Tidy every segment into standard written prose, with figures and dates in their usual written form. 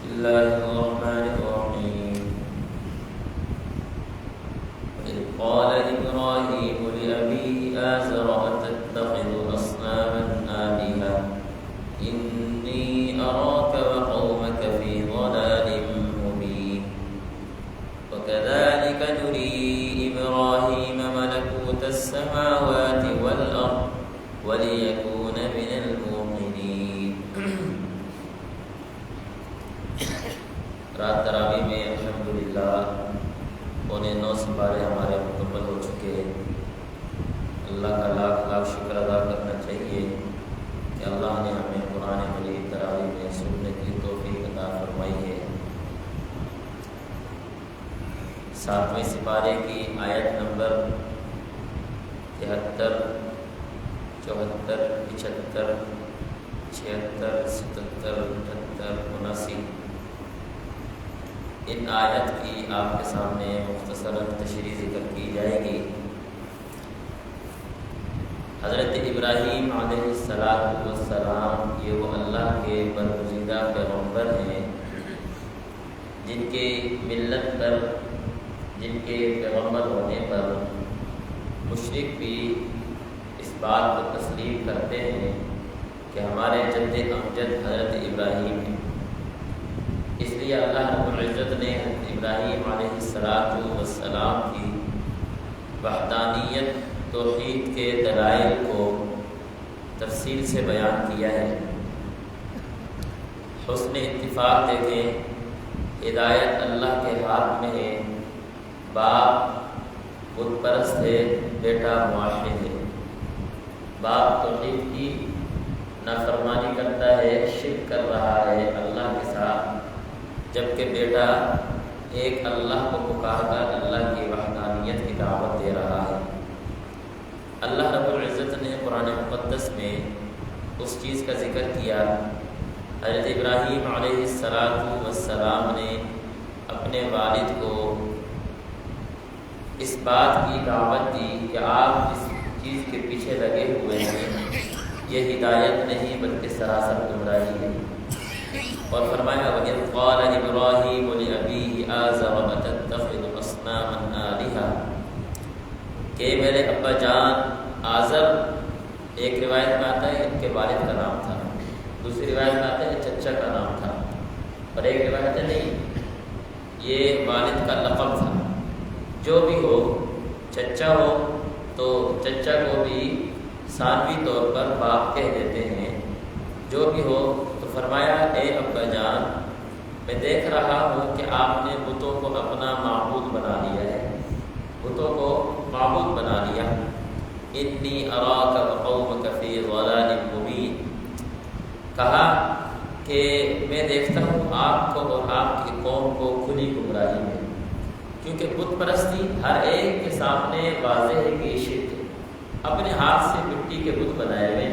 الله الرحمن الرحيم وإذ قال إبراهيم لأبيه آزر أتتخذ أصناما آلهة إني أراك وقومك في ضلال مبين وكذلك نري إبراهيم ملكوت السماوات والأرض وليكون من الموقنين. رات تراویح میں الحمدللہ 9:15 سپارے ہمارے مکمل ہو چکے ہیں. اللہ کا لاکھ لاکھ شکر ادا کرنا چاہیے کہ اللہ نے ہمیں قرآن مجید تراویح میں سننے کی توفیق عطا فرمائی ہے. 7ویں سپارے کی آیت نمبر 73 74 75 76 77 78 79 ان آیت کی آپ کے سامنے مختصر تشریح ذکر کی جائے گی. حضرت ابراہیم علیہ السلام یہ وہ اللہ کے برگزیدہ پیغمبر ہیں جن کے ملت پر، جن کے پیغمبر ہونے پر مشرک بھی اس بات کو تسلیم کرتے ہیں کہ ہمارے جد امجد حضرت ابراہیم ہیں. اس لیے اللہ رب العزت نے حضرت ابراہیم علیہ السلام کی وحدانیت توحید کے دلائل کو تفصیل سے بیان کیا ہے. حسن اتفاق دیکھیں، ہدایت اللہ کے ہاتھ میں ہے. باپ بت پرست ہے، بیٹا معاشر ہے. باپ توحید کی نافرمانی کرتا ہے، شرک کر رہا ہے اللہ کے ساتھ، جبکہ بیٹا ایک اللہ کو پکار کر اللہ کی وحدانیت کی دعوت دے رہا ہے. اللہ رب العزت نے قرآن مقدس میں اس چیز کا ذکر کیا. حضرت ابراہیم علیہ السلام نے اپنے والد کو اس بات کی دعوت دی کہ آپ اس چیز کے پیچھے لگے ہوئے ہیں، یہ ہدایت نہیں بلکہ سراسر گمراہی ہے. اور فرمایا وَإِذْ قَالَ إِبْرَاهِيمُ لِأَبِيهِ آزَرَ أَتَتَّخِذُ أَصْنَامًا آلِهَةً کہ میرے ابا جان آزر، ایک روایت میں آتا ہے ان کے والد کا نام تھا، دوسری روایت میں آتا ہے چچا کا نام تھا، اور ایک روایت ہے نہیں یہ والد کا لقب تھا. جو بھی ہو، چچا ہو تو چچا کو بھی ثانوی طور پر باپ کہہ دیتے ہیں. جو بھی ہو تو فرمایا اے ابا جان، میں دیکھ رہا ہوں کہ آپ نے بتوں کو اپنا معبود بنا لیا ہے، بتوں کو معبود بنا لیا. انی اراک وقومک فی ضلال مبین، کہا کہ میں دیکھتا ہوں آپ کو اور آپ کی قوم کو کھلی گمراہی میں. کیونکہ بت پرستی ہر ایک کے سامنے واضح ہے کہ یہ شرک ہے. اپنے ہاتھ سے مٹی کے بت بنائے ہوئے،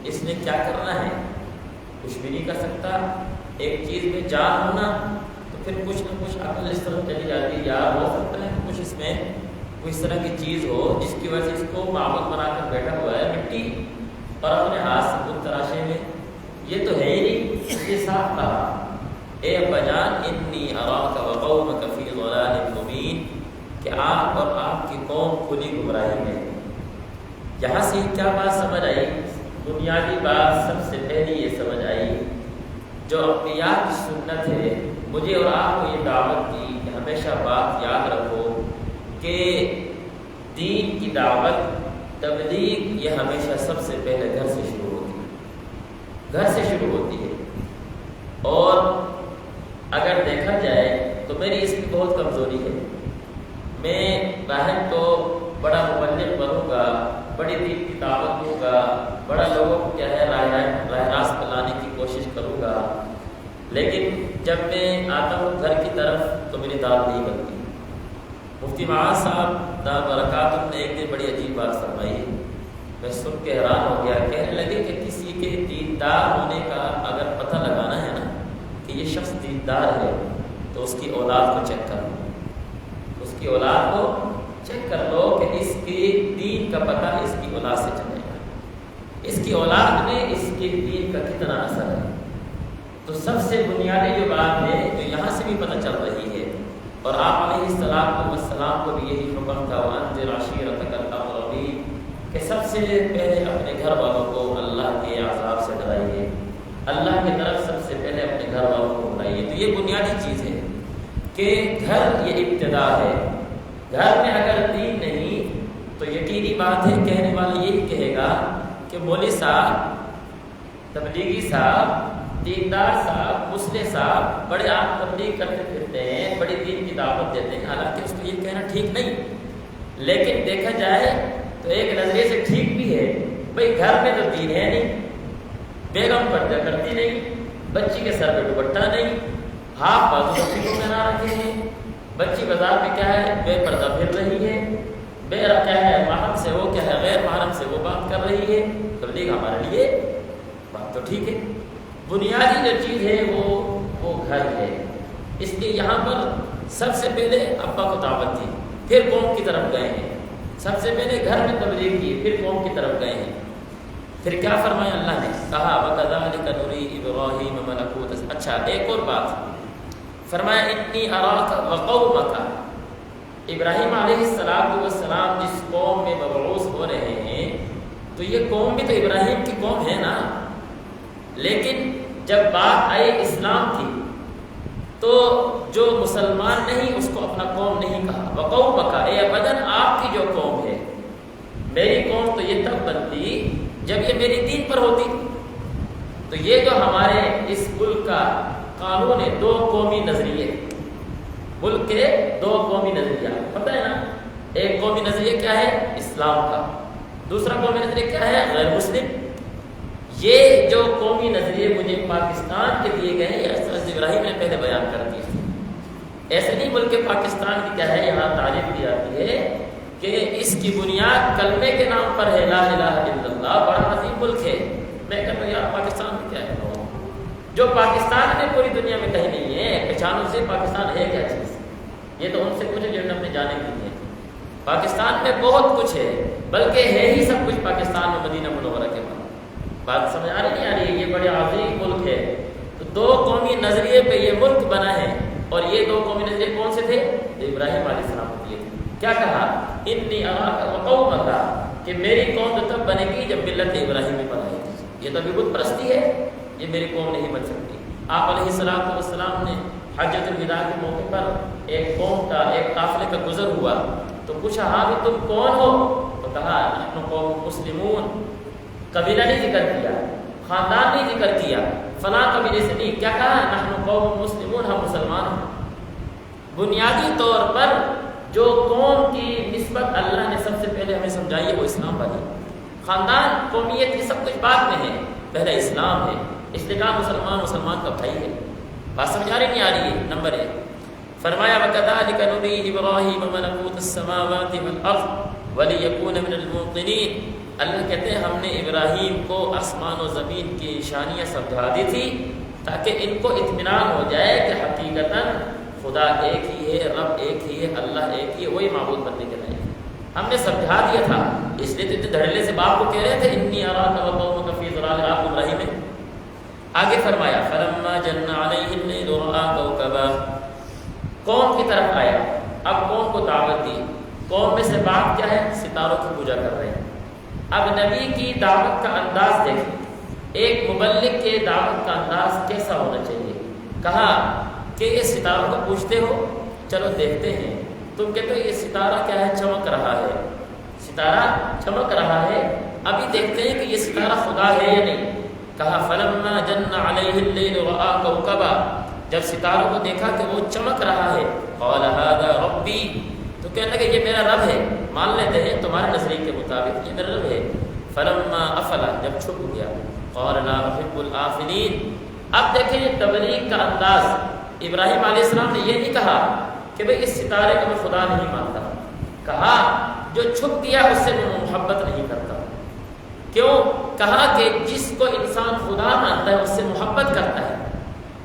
اس نے کیا کرنا ہے؟ کچھ بھی نہیں کر سکتا. ایک چیز میں جان ہونا تو پھر کچھ نہ کچھ عقل اس طرح چلی جاتی ہے، یا ہو سکتا ہے کہ کچھ اس میں کوئی اس طرح کی چیز ہو جس کی وجہ سے اس کو معبود بنا کر بیٹھا ہوا ہے مٹی، اور اپنے ہاتھ سے بت تراشے میں. یہ تو ہے ہی نہیں. یہ صاف کہا اے ابا جان انی اراک وقومک فی ضلال مبین، کہ آپ اور آپ کی قوم کھلی گمراہی میں. یہاں سے کیا بات سمجھ آئی؟ بنیادی بات سب سے پہلی یہ سمجھ آئی، جو انبیاء کی سنت ہے، مجھے اور آپ کو یہ دعوت دی کہ ہمیشہ بات یاد رکھو کہ دین کی دعوت، تبلیغ یہ ہمیشہ سب سے پہلے گھر سے شروع ہوتی ہے. گھر سے شروع ہوتی ہے. اور اگر دیکھا جائے تو میری اس کی بہت کمزوری ہے. میں باہر تو بڑا مبلغ بنوں گا، بڑی دین کی دعوت دوں گا، بڑا لوگوں کو کیا ہے راہ راست پہ لانے کی کوشش کروں گا، لیکن جب میں آتا ہوں گھر کی طرف تو میری دال نہیں بنتی. مفتی معاذ صاحب دا برکاتہ نے ایک دن بڑی عجیب بات فرمائی. میں سن کے حیران ہو گیا. کہنے لگے کہ کسی کے دیندار ہونے کا اگر پتہ لگانا ہے نا کہ یہ شخص دیندار ہے تو اس کی اولاد کو چیک کر لو. اس کی اولاد کو چیک کر لو کہ اس کی دین کا پتہ اس کی اولاد سے چلے گا، اس کی اولاد میں اس کے دین کا کتنا اثر ہے. تو سب سے بنیادی جو بات ہے جو یہاں سے بھی پتہ چل رہی ہے، اور آپ علیہ السلام کو بھی یہی حکم تھا وَأَنذِرْ عَشِيرَتَكَ الْأَقْرَبِينَ کہ سب سے پہلے اپنے گھر والوں کو اللہ کے عذاب سے ڈرائیے، اللہ کی طرف سب سے پہلے اپنے گھر والوں کو ڈرائیے۔ تو یہ بنیادی چیز ہے کہ گھر یہ ابتدا ہے۔ گھر میں اگر دین نہیں تو یقینی بات ہے کہنے والا یہی کہے گا کہ مولوی صاحب، تبلیغی صاحب، دیندار صاحب، مسلح صاحب بڑے آپ تبلیغ کرتے پھرتے ہیں، بڑی دین کی دعوت دیتے ہیں، حالانکہ اس کو یہ کہنا ٹھیک نہیں، لیکن دیکھا جائے تو ایک نظریے سے ٹھیک بھی ہے۔ بھئی گھر میں تو دین ہے نہیں، بیگم پردہ کرتی نہیں، بچی کے سر پہ دوپٹہ نہیں، ہاف بازو بچی کو پہنا رکھے ہیں، بچی بازار میں کیا ہے بے پردہ پھر رہی ہے، بے کیا ہے محرم سے وہ کیا ہے غیر محرم سے وہ بات کر رہی ہے۔ تبلیغ ہمارے لیے بات تو ٹھیک ہے، بنیادی جو چیز ہے وہ گھر ہے۔ اس لیے یہاں پر سب سے پہلے ابا کو دعوت دی، پھر قوم کی طرف گئے ہیں، سب سے پہلے گھر میں تبلیغ کی، پھر قوم کی طرف گئے ہیں۔ پھر کیا فرمایا اللہ نے؟ کہا وَكَذَلِكَ نُرِي إِبْرَاهِيمَ مَلَكُوتَ۔ اچھا ایک اور بات فرمایا إِنِّي أَرَاكَ وَقَوْمَكَ۔ ابراہیم علیہ السلام جس قوم میں مبعوث ہو رہے ہیں تو یہ قوم بھی تو ابراہیم کی قوم ہے نا، لیکن جب بات آئی اسلام کی تو جو مسلمان نہیں اس کو اپنا قوم نہیں کہا۔ وَقَوْمَكَ، اے ابداً آپ کی جو قوم ہے، میری قوم تو یہ تب بنتی جب یہ میری دین پر ہوتی۔ تو یہ جو ہمارے اس ملک کا قانون ہے، دو قومی نظریے، ملک کے دو قومی نظریہ، پتہ ہے نا، ایک قومی نظریہ کیا ہے اسلام کا، دوسرا قومی نظریہ کیا ہے غیر مسلم۔ یہ جو قومی نظریے مجھے پاکستان کے دیے گئے ہیں حضرت ابراہیم نے پہلے بیان کر دیے، ایسے نہیں ملک پاکستان کی کیا ہے یہاں تعریف کی جاتی ہے کہ اس کی بنیاد کلمے کے نام پر ہے، لا الہ الا اللہ، بڑا عظیم ملک ہے۔ میں کہتا ہوں یار پاکستان میں کیا ہے جو پاکستان میں پوری دنیا میں کہیں نہیں ہے، پہچانوں سے پاکستان ہے کیا چیز، یہ تو ان سے کچھ جو اپنے جانے کے لیے پاکستان میں بہت کچھ ہے، بلکہ ہے ہی سب کچھ پاکستان میں مدینہ منورہ کے بعد۔ بات سمجھ آ رہی نہیں آ رہی ہے؟ یہ بڑے عظیم ملک ہے۔ تو دو قومی نظریے پہ یہ ملک بنا ہے، اور یہ دو قومی نظریے کون سے تھے؟ ابراہیم علیہ السلام کو دیے تھے۔ کیا کہا؟ انی اراک وقومک، کہ میری قوم تو تب بنے گی جب ملت ابراہیمی پر آئے گی۔ یہ تو ابھی بت پرستی ہے، یہ میری قوم نہیں بن سکتی۔ آپ علیہ السلام نے حجۃ الوداع کے موقع پر ایک قوم کا ایک قافلے کا گزر ہوا تو پوچھا ہاں بھی تم کون ہو؟ تو کہا نحن قوم مسلمون، قبیلہ نہیں ذکر کیا، خاندان نہیں ذکر کیا، فلاں قبیلے سے نہیں، کیا کہا نحن قوم مسلمون، ہم مسلمان ہیں۔ بنیادی طور پر جو قوم کی نسبت اللہ نے سب سے پہلے ہمیں سمجھائی ہے وہ اسلام والی، خاندان قومیت کی سب کچھ بعد میں ہے، پہلے اسلام ہے، اس لیے کہا مسلمان کا بھائی ہے۔ بات سمجھ آ رہی نہیں آ رہی ہے؟ نمبر 1 فرمایا وَكَذَلِكَ نُرِي إِبْرَاهِيمَ مَلَكُوتَ السَّمَاوَاتِ وَالْأَرْضِ وَلِيَكُونَ مِنَ الْمُوقِنِينَ۔ اللہ کہتے ہیں ہم نے ابراہیم کو آسمان و زمین کی نشانیاں سمجھا دی تھی تاکہ ان کو اطمینان ہو جائے کہ حقیقتاً خدا ایک ہی ہے، رب ایک ہی ہے، اللہ ایک ہی ہے، وہی معبود بننے کے لائق۔ ہم نے سمجھا دیا تھا، اس لیے تو دھڑلے سے باپ کو کہہ رہے تھے انی اراک وقومک فی ضلال، آپ ابراہیم ہے۔ آگے فرمایا فلما جن علیہ اللیل رأى کوکبا، قوم کی طرف آیا، اب قوم کو دعوت دی، قوم میں سے بات کیا ہے؟ ستاروں کی پوجا کر رہے ہیں۔ اب نبی کی دعوت کا انداز دیکھیں، ایک مبلغ کے دعوت کا انداز کیسا ہونا چاہیے؟ کہا کہ یہ ستاروں کو پوچھتے ہو، چلو دیکھتے ہیں۔ تم کہتے ہو یہ ستارہ کیا ہے؟ چمک رہا ہے، ستارہ چمک رہا ہے، ابھی دیکھتے ہیں کہ یہ ستارہ خدا ہے یا نہیں۔ کہا فلما جن علیہ اللیل رأى کوکبا، جب ستاروں کو دیکھا کہ وہ چمک رہا ہے، قال ھذا ربی، تو کہنے لگے یہ میرا رب ہے، مان لیتے ہیں تمہارے نظریے کے مطابق یہ میرا رب ہے۔ فلما افلا، جب چھپ گیا، قال لا احب الآفلین۔ اب دیکھیں یہ تبلیغ کا انداز، ابراہیم علیہ السلام نے یہ نہیں کہا کہ بھئی اس ستارے کو میں خدا نہیں مانتا، کہا جو چھپ گیا اس سے میں محبت نہیں کرتا۔ کیوں؟ کہا کہ جس کو انسان خدا مانتا ہے اس سے محبت کرتا ہے،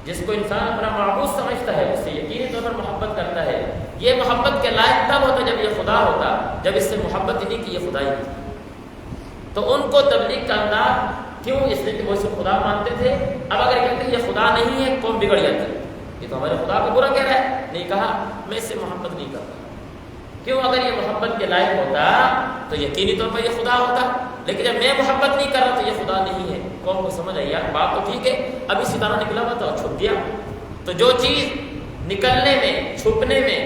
جس کو انسان اپنا معبود سمجھتا ہے اس سے یقینی طور پر محبت کرتا ہے۔ یہ محبت کے لائق تب ہوتا جب یہ خدا ہوتا، جب اس سے محبت ہی نہیں کہ یہ خدا ہی نہیں۔ تو ان کو تبلیغ کا انداز کیوں؟ اس لیے کہ وہ اسے خدا مانتے تھے. اب اگر کہتے ہیں یہ خدا نہیں ہے قوم بگڑ جاتی. یہ تو ہمارے خدا کو برا کہہ رہا ہے. نہیں کہا میں اس سے محبت نہیں کرتا. کیوں؟ اگر یہ محبت کے لائق ہوتا تو یقینی طور پر یہ خدا ہوتا. لیکن جب میں محبت نہیں کر رہا تو یہ خدا نہیں ہے. قوم کو سمجھ آئی یار بات تو ٹھیک ہے. ابھی ستارہ نکلا ہوا تھا اور چھپ گیا. تو جو چیز نکلنے میں، چھپنے میں،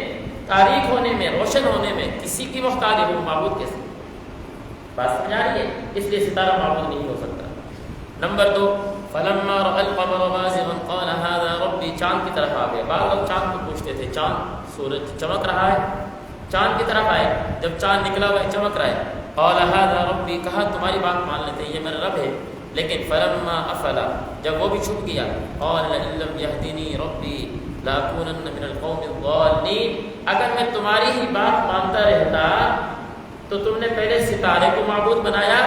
تاریک ہونے میں، روشن ہونے میں کسی کی محتاج ہے وہ معبود کیسے؟ بات سمجھ آ رہی ہے؟ اس لیے ستارہ معبود نہیں ہو سکتا. نمبر 2 فلما رأى القمر بازغا قال هذا ربي. چاند کی طرف آ گئے. بعض لوگ چاند کو پوچھتے تھے چاند سورج چمک رہا ہے، چاند کی طرف آئے. جب چاند نکلا ہوا ہے چمک رہا ہے. قال هذا ربي. کہا تمہاری بات مان لیتے ہیں یہ میرا رب ہے. لیکن فلما افل. جب وہ بھی چھپ گیا. قال لئن لم يهدني ربي لاكونن من القوم الضالين. اگر میں تمہاری ہی بات مانتا رہتا تو تم نے پہلے ستارے کو معبود بنایا،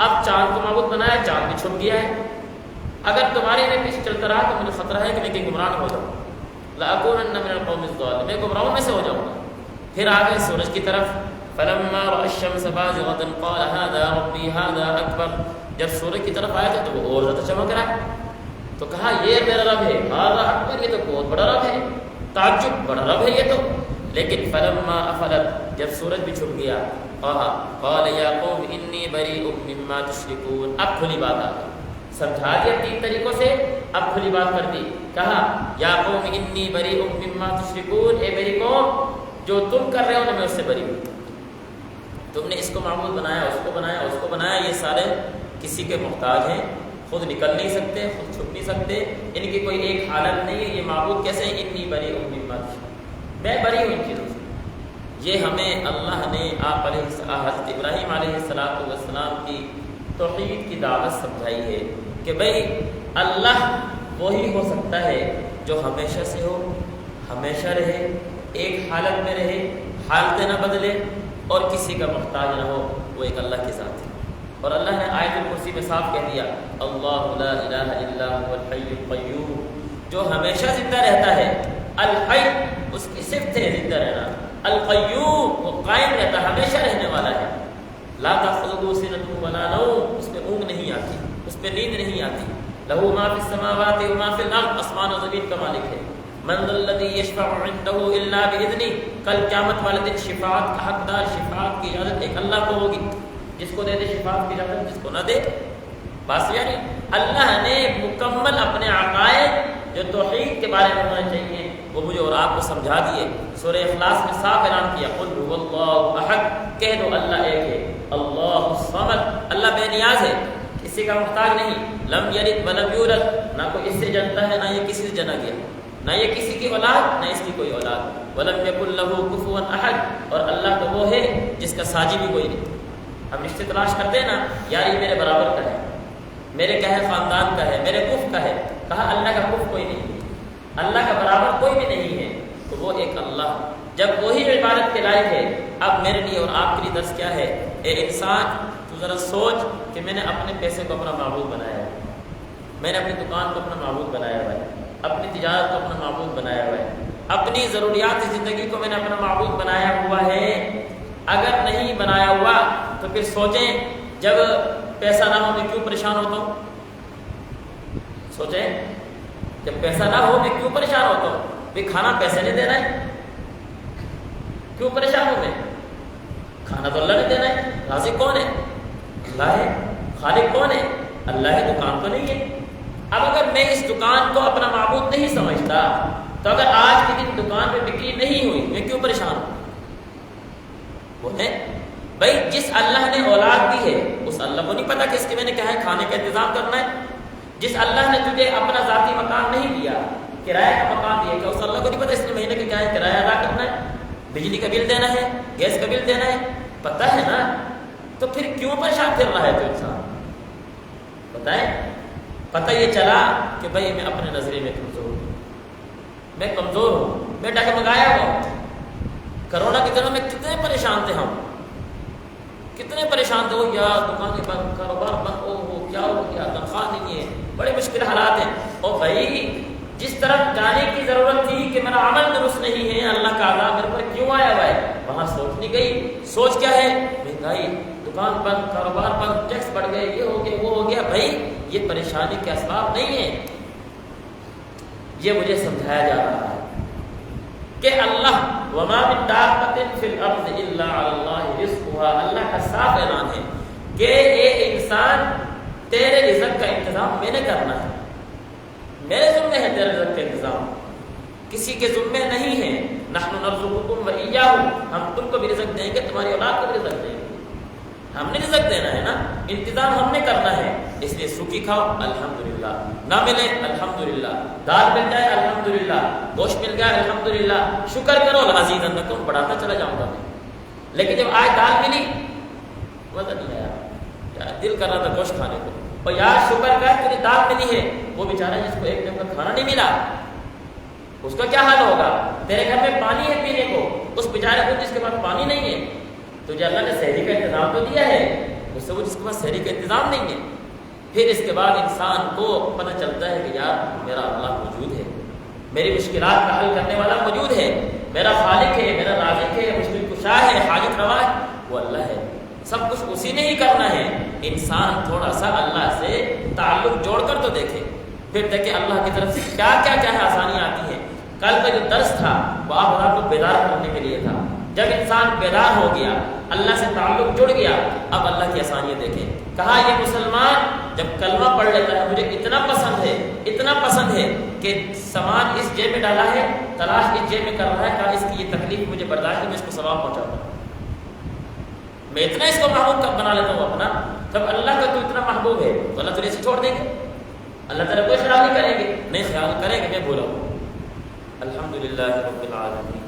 اب چاند کو معبود بنایا، چاند بھی چھپ گیا ہے. اگر تمہارے میں پیچھے چلتا رہا تو مجھے خطرہ ہے کہ میں کہیں گمراہ ہو جاؤں. لأكونن من القوم الضالين. میں گمراہوں میں سے ہو جاؤں گا. پھر آگے سورج کی طرف. فلما رأى الشمس بازغة قال هذا ربي هذا أكبر. جب سورج کی طرف آیا تھا تو وہ اور زیادہ چمک رہا ہے تو کہا یہ میرا رب ہے. هذا أكبر. یہ تو بہت بڑا رب ہے. تعجب بڑا رب ہے یہ تو. لیکن فلما افلت. جب سورج بھی چھپ گیا. قال یا قوم انی بریء مما تشركون. اب کھلی بات آ گئی. سمجھا دیا 3 طریقوں سے. اب کھلی بات کر دی. کہا یا قوم انی بریء مما تشركون. اے میری قوم جو تم کر رہے ہو نا میں اس سے بری ہوں. تم نے اس کو معبود بنایا، اس کو بنایا، اس کو بنایا. یہ سارے کسی کے محتاج ہیں. خود نکل نہیں سکتے، خود چھپ نہیں سکتے. ان کی کوئی ایک حالت نہیں ہے. یہ معبود کیسے ہیں؟ انی بریء مما تشركون. میں بری ہوں ان چیزوں سے. یہ ہمیں اللہ نے آپ علیہ حضرت ابراہیم علیہ السلام کی توحید کی دعوت سمجھائی ہے کہ بھئی اللہ وہی ہو سکتا ہے جو ہمیشہ سے ہو، ہمیشہ رہے، ایک حالت میں رہے، حالتیں نہ بدلے اور کسی کا محتاج نہ ہو. وہ ایک اللہ کے ذات ہے. اور اللہ نے آیت الکرسی میں صاف کہہ دیا اللہ لا الہ الا هو الحی القیوم. جو ہمیشہ زندہ رہتا ہے. الحی اس کی صفت ہے زندہ رہنا. القیوم وہ قائم رہتا، ہمیشہ رہنے والا ہے. لا تأخذه سنة ولا نوم. اس پہ اونگ نہیں آتی، اس پہ نیند نہیں آتی. له ما في السماوات وما في الارض. آسمان و زمین کا مالک ہے. من ذا الذي يشفع عنده الا باذنه. کل قیامت والے دن شفاعت کا حقدار، شفاعت کی اجازت ایک اللہ کو ہوگی. جس کو دے دے شفاعت کی اجازت، جس کو نہ دے بس. یعنی اللہ نے مکمل اپنے عقائد جو توحید کے بارے میں ہونا چاہیے وہ مجھے اور آپ کو سمجھا دیے. سورہ اخلاص میں صاف اعلان کیا قل هو اللہ احد. کہہ دو اللہ ایک ہے. اللہ الصمد. اللہ بے نیاز ہے، کسی کا محتاج نہیں. لم یلد ولم یولد. نہ کوئی اس سے جنتا ہے نہ یہ کسی سے جنا گیا، نہ یہ کسی کی اولاد نہ اس کی کوئی اولاد. ولم یکن له کفوا احد. اور اللہ تو وہ ہے جس کا ساجی بھی کوئی نہیں. ہم رشتے تلاش کرتے ہیں نا، یار یہ میرے برابر کا ہے، میرے کیا ہے خاندان کا ہے، میرے کف کا ہے. کہا اللہ کا کف کوئی نہیں، اللہ کا برابر کوئی بھی نہیں ہے. تو وہ ایک اللہ جب وہی عبادت کے لائق ہے. اب میرے لیے اور آپ کے لیے درس کیا ہے؟ اے انسان تو ذرا سوچ کہ میں نے اپنے پیسے کو اپنا معبود بنایا ہے، میں نے اپنی دکان کو اپنا معبود بنایا ہوا ہے، اپنی تجارت کو اپنا معبود بنایا ہوا ہے، اپنی ضروریات زندگی کو میں نے اپنا معبود بنایا ہوا ہے. اگر نہیں بنایا ہوا تو پھر سوچیں جب پیسہ نہ ہو میں کیوں پریشان ہوتا ہوں. سوچیں جب پیسہ نہ ہو میں کیوں پریشان ہوتا ہوں. بھی کھانا پیسے نے دینا ہے، کیوں پریشان ہوں میں؟ کھانا تو اللہ نے دینا ہے. رازق کون ہے؟ اللہ ہے. خالق کون ہے؟ اللہ ہے. دکان تو نہیں ہے. اب اگر میں اس دکان کو اپنا معبود نہیں سمجھتا تو اگر آج کے دن دکان میں بکری نہیں ہوئی میں کیوں پریشان ہوں؟ بولیں بھائی جس اللہ نے اولاد دی ہے اس اللہ کو نہیں پتا کہ اس کے میں نے کیا ہے کھانے کا انتظام کرنا ہے. جس اللہ نے تجھے اپنا ذاتی مکان نہیں دیا، کرایہ کا مکان دیا، کہ اس اللہ کو نہیں پتا اس نے مہینے کا کیا ہے کرایہ ادا کرنا ہے، بجلی کا بل دینا ہے، گیس کا بل دینا ہے، پتہ ہے نا. تو پھر کیوں پریشان پھر رہا ہے تو انسان؟ بتائیں. پتہ یہ چلا کہ بھائی میں اپنے نظریے میں کمزور ہوں، میں کمزور ہوں، میں ڈگمگایا ہوا ہوں. کرونا کے دنوں میں کتنے پریشان تھے ہم، کتنے پریشان تھے. وہ یار دکانیں بند، کاروبار بند، او ہو کیا ہو گیا، تنخواہ نہیں ہے، بڑے مشکل حالات ہیں. اور بھائی جس طرف جانے کی ضرورت تھی کہ میرا عمل درست نہیں ہے، اللہ کا عذاب میرے پر کیوں آیا ہوا ہے، وہاں سوچ نہیں گئی. سوچ کیا ہے؟ مہنگائی، دکان بند، کاروبار بند، ٹیکس بڑھ گئے، یہ ہو گیا وہ ہو گیا. بھائی یہ پریشانی کے اسباب نہیں ہیں، یہ مجھے سمجھایا جا رہا ہے کہ اللہ وما من دابۃ فی الارض الا علی اللہ رزقها، اللہ کا صاف اعلان ہے کہ اے انسان تیرے رزق کا انتظام میں نے کرنا ہے، میرے ذمہ ہے تیرے رزق کا انتظام، کسی کے ذمہ نہیں ہے۔ نحن نرزقکم وإیاہم، ہم تم کو بھی رزق دیں گے، تمہاری اولاد کو بھی رزق دیں گے، ہم نے رزق دینا ہے نا، انتظام ہم نے کرنا ہے۔ اس لیے سوکھی کھاؤ الحمدللہ، نہ ملے الحمدللہ، دال مل جائے الحمدللہ، گوشت مل جائے الحمدللہ، شکر کرو لأزیدنکم، بڑھاتا چلا جاؤں گا میں۔ لیکن جب آج دال ملی مزہ نہیں آیا، یار دل کر رہا تھا گوشت کھانے کو، اور یار شکر کر تجھے دال ملی ہے، وہ بیچارہ جس کو ایک ٹائم کا کھانا نہیں ملا اس کا کیا حال ہوگا؟ تیرے گھر میں پانی ہے پینے کو، اس بیچارے کو جس کے پاس پانی نہیں ہے، تجھے اللہ نے سحری کا انتظام تو دیا ہے، اس سے وہ جس کے پاس سحری کا انتظام نہیں ہے۔ پھر اس کے بعد انسان کو پتہ چلتا ہے کہ یار میرا اللہ موجود ہے، میری مشکلات کا حل کرنے والا موجود ہے، میرا خالق ہے، میرا رازق ہے، مشکل کشا ہے، حاجت روا ہے، وہ اللہ ہے، سب کچھ اسی نے ہی کرنا ہے۔ انسان تھوڑا سا اللہ سے تعلق جوڑ کر تو دیکھے، پھر دیکھے اللہ کی طرف سے کیا کیا کیا ہے آسانیاں آتی ہیں۔ کل کا جو درس تھا وہ آپ کو بیدار کرنے کے لیے تھا، جب انسان بیدار ہو گیا، اللہ سے تعلق جڑ گیا، اب اللہ کی آسانیاں دیکھیں۔ کہا یہ مسلمان جب کلمہ پڑھ لیتا ہے مجھے اتنا پسند ہے کہ سامان اس جیب میں ڈالا ہے، تلاش اس جیب میں کر رہا ہے، کہا اس کی یہ تکلیف مجھے برداشت ہے، میں اس کو ثواب پہنچاتا ہوں، میں اتنا اس کو محبوب بنا لیتا ہوں اپنا۔ جب اللہ کا تو اتنا محبوب ہے تو اللہ تجھے چھوڑ دیں گے؟ اللہ تعالیٰ کوئی خیال نہیں کریں گے، نہیں خیال کریں گے، میں بولا ہوں۔ الحمدللہ رب العالمین۔